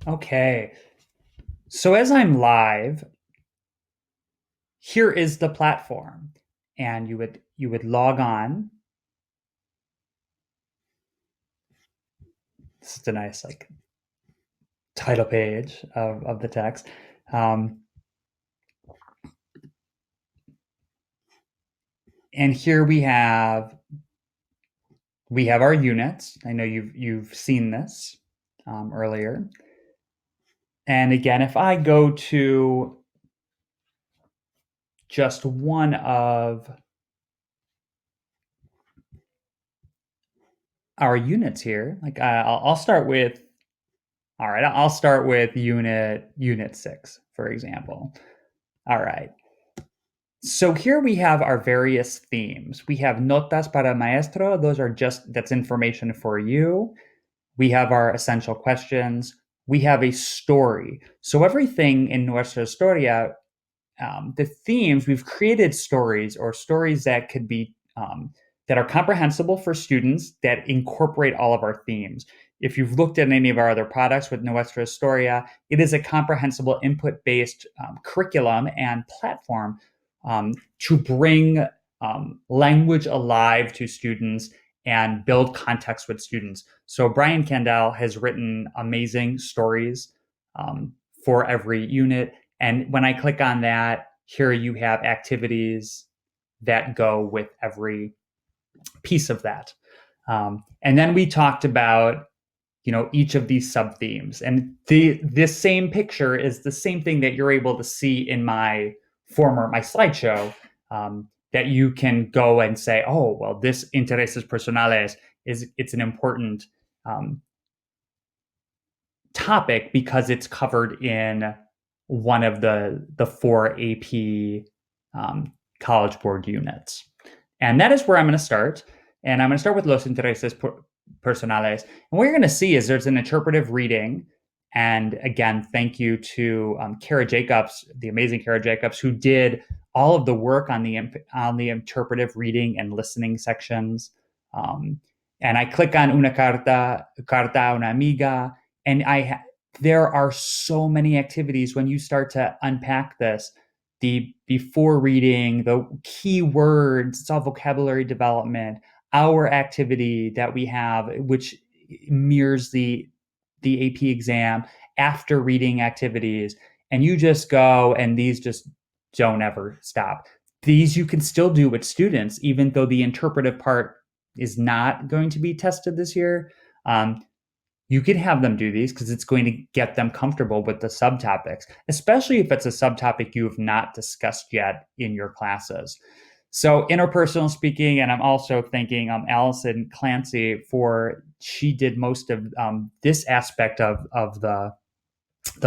Okay. So as I'm live, here is the platform. And you would log on. This is a nice like title page of the text. And here we have our units. I know you've seen this earlier. And again, if I go to just one of our units here, like I'll start with, all right, I'll start with unit 6, for example. All right. So here we have our various themes. We have notas para maestro. That's information for you. We have our essential questions. We have a story. So everything in Nuestra Historia, the themes, we've created stories or stories that could be, that are comprehensible for students that incorporate all of our themes. If you've looked at any of our other products with Nuestra Historia, it is a comprehensible input-based curriculum and platform to bring language alive to students and build context with students. So Brian Kandel has written amazing stories for every unit. And when I click on that, here you have activities that go with every piece of that. And then we talked about, each of these sub themes. And this same picture is the same thing that you're able to see in my slideshow, that you can go and say, oh, well, this intereses personales it's an important topic because it's covered in one of the 4 AP College Board units. And that is where I'm going to start. And I'm going to start with los intereses personales. And what you're going to see is there's an interpretive reading. And again, thank you to Kara Jacobs, the amazing Kara Jacobs, who did all of the work on the interpretive reading and listening sections. And I click on una carta a una amiga, and there are so many activities when you start to unpack this. The before reading, the key words, it's all vocabulary development, our activity that we have, which mirrors the AP exam, after reading activities, and you just go, and these just don't ever stop. These you can still do with students, even though the interpretive part is not going to be tested this year. You can have them do these because it's going to get them comfortable with the subtopics, especially if it's a subtopic you have not discussed yet in your classes. So interpersonal speaking, and I'm also thanking Allison Clancy she did most of this aspect of the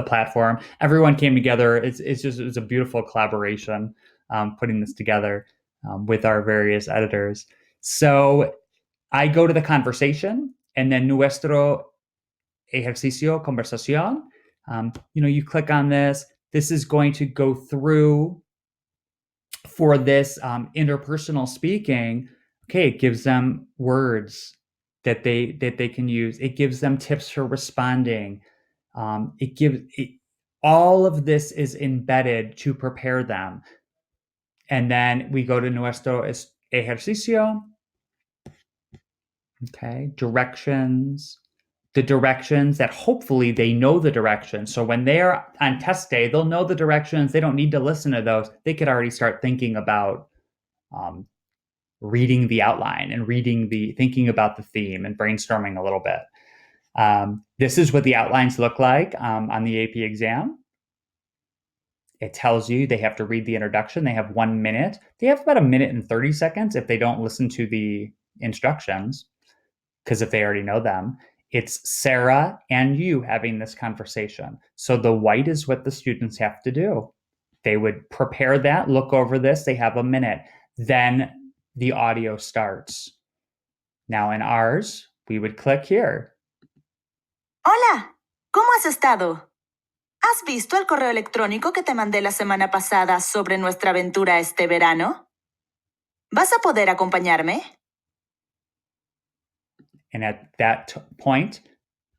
platform. Everyone came together. It's a beautiful collaboration putting this together with our various editors. So I go to the conversation, and then nuestro ejercicio, conversación. You click on this. This is going to go through for this interpersonal speaking. Okay, it gives them words that they can use. It gives them tips for responding. All of this is embedded to prepare them. And then we go to nuestro ejercicio. Okay, directions. The directions that hopefully they know the directions. So when they're on test day, they'll know the directions. They don't need to listen to those. They could already start thinking about reading the outline and thinking about the theme and brainstorming a little bit. This is what the outlines look like on the AP exam. It tells you they have to read the introduction. They have 1 minute. They have about 1 minute and 30 seconds if they don't listen to the instructions, because if they already know them. It's Sarah and you having this conversation. So the white is what the students have to do. They would prepare that, look over this, they have 1 minute. Then the audio starts. Now in ours, we would click here. Hola, ¿cómo has estado? ¿Has visto el correo electrónico que te mandé la semana pasada sobre nuestra aventura este verano? ¿Vas a poder acompañarme? And at that point,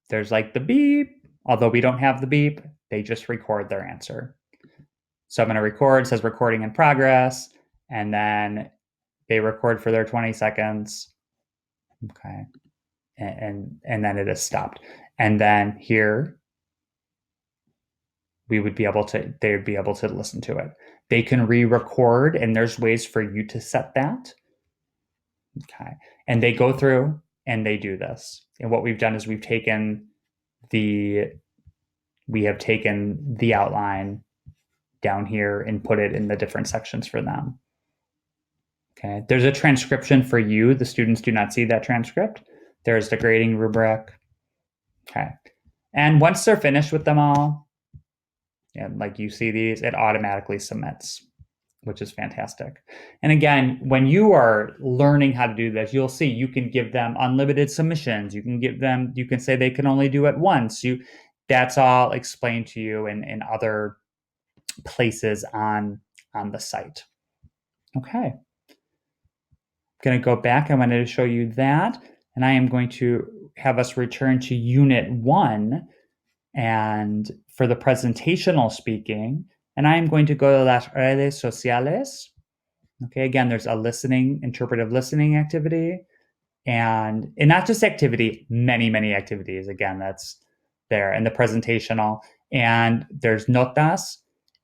there's like the beep, Although we don't have the beep, they just record their answer. So I'm going to record, says recording in progress, and then they record for their 20 seconds. Okay. And then it is stopped. And then here they would be able to listen to it. They can re-record, and there's ways for you to set that. Okay. And they go through and they do this. And what we've done is we have taken the outline down here and put it in the different sections for them. Okay. There's a transcription for you. The students do not see that transcript. There's the grading rubric. Okay. And once they're finished with them all, and like you see these, it automatically submits, which is fantastic. And again, when you are learning how to do this, you'll see you can give them unlimited submissions. You can say they can only do it once. That's all explained to you in other places on the site. Okay. I'm going to go back. I wanted to show you that. And I am going to have us return to Unit 1 and for the presentational speaking. And I am going to go to las redes sociales. Okay, again, there's a interpretive listening activity. And not just activity, many activities. Again, that's there. And the presentational. And there's notas.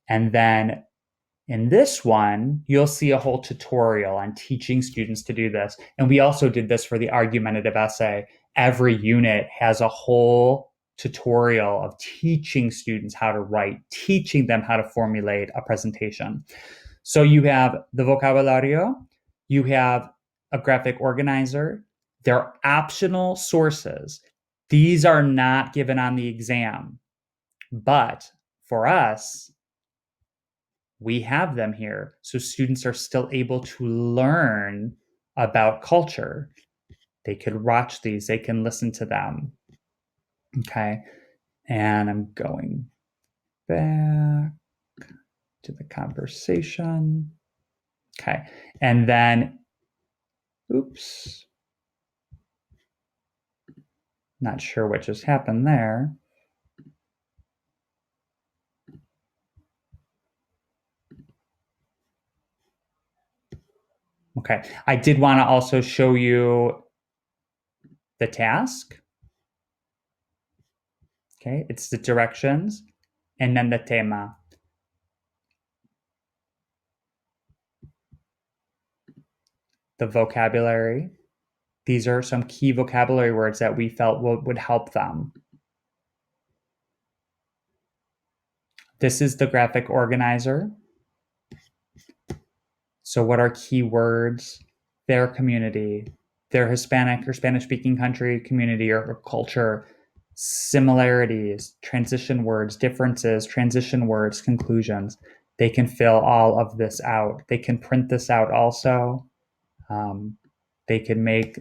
And then in this one, you'll see a whole tutorial on teaching students to do this. And we also did this for the argumentative essay. Every unit has a whole tutorial of teaching students how to write, teaching them how to formulate a presentation. So you have the vocabulario, you have a graphic organizer. They're optional sources. These are not given on the exam. But for us, we have them here. So students are still able to learn about culture. They could watch these, they can listen to them. Okay. And I'm going back to the conversation. Okay. And then, oops. Not sure what just happened there. Okay, I did want to also show you the task. Okay, it's the directions and then the tema. The vocabulary. These are some key vocabulary words that we felt would help them. This is the graphic organizer. So what are key words? Their community, their Hispanic or Spanish-speaking country, community, or culture, similarities, transition words, differences, transition words, conclusions. They can fill all of this out. They can print this out also. They can make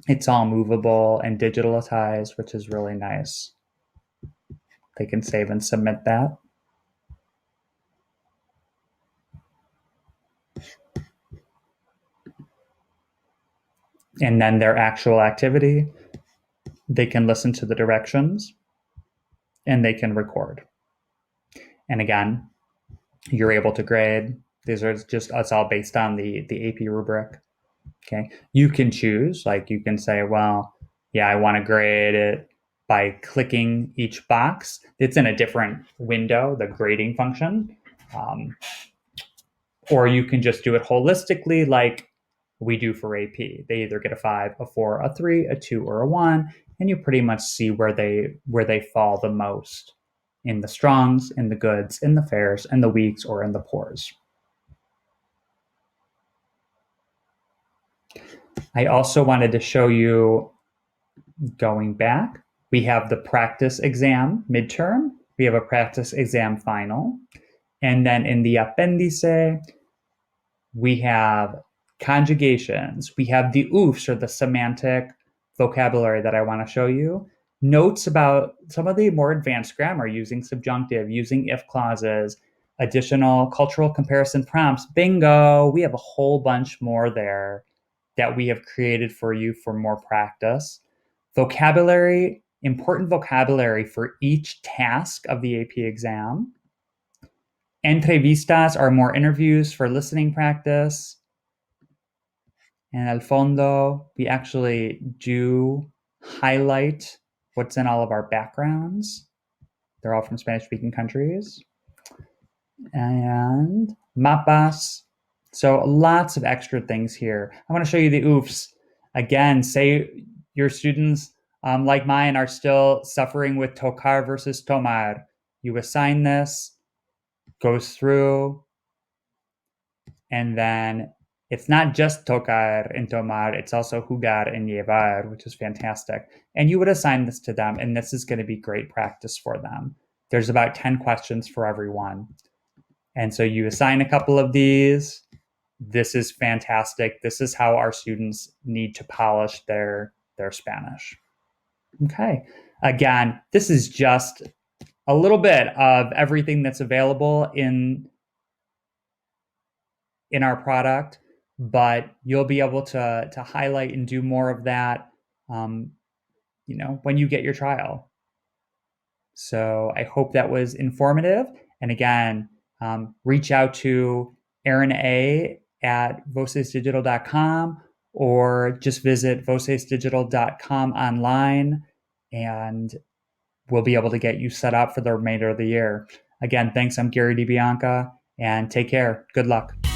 it's all movable and digitalized, which is really nice. They can save and submit that. And then their actual activity, they can listen to the directions and they can record. And again, you're able to grade. These are just, it's all based on the AP rubric. Okay. You can choose, like you can say, well, yeah, I want to grade it by clicking each box. It's in a different window, the grading function. Or you can just do it holistically like we do for AP. They either get a 5, a 4, a 3, a 2, or a 1, and you pretty much see where they fall the most in the strongs, in the goods, in the fairs, in the weaks, or in the poors. I also wanted to show you, going back, we have the practice exam midterm, we have a practice exam final, and then in the appendice, we have conjugations, we have the oofs or the semantic vocabulary that I want to show you, notes about some of the more advanced grammar using subjunctive, using if clauses, additional cultural comparison prompts, bingo, we have a whole bunch more there that we have created for you for more practice. Vocabulary important vocabulary for each task of the AP exam. Entrevistas are more interviews for listening practice. And al fondo, we actually do highlight what's in all of our backgrounds. They're all from Spanish-speaking countries. And mapas. So lots of extra things here. I want to show you the oofs. Again, say your students, like mine, are still suffering with tocar versus tomar. You assign this, goes through, and then it's not just tocar and tomar, it's also jugar and llevar, which is fantastic. And you would assign this to them, and this is going to be great practice for them. There's about 10 questions for everyone. And so you assign a couple of these. This is fantastic. This is how our students need to polish their Spanish. Okay. Again, this is just a little bit of everything that's available in our product, but you'll be able to highlight and do more of that, when you get your trial. So I hope that was informative. And again, reach out to Aaron A. at vocesdigital.com or just visit vocesdigital.com online, and we'll be able to get you set up for the remainder of the year. Again, thanks. I'm Gary DiBianca, and take care. Good luck.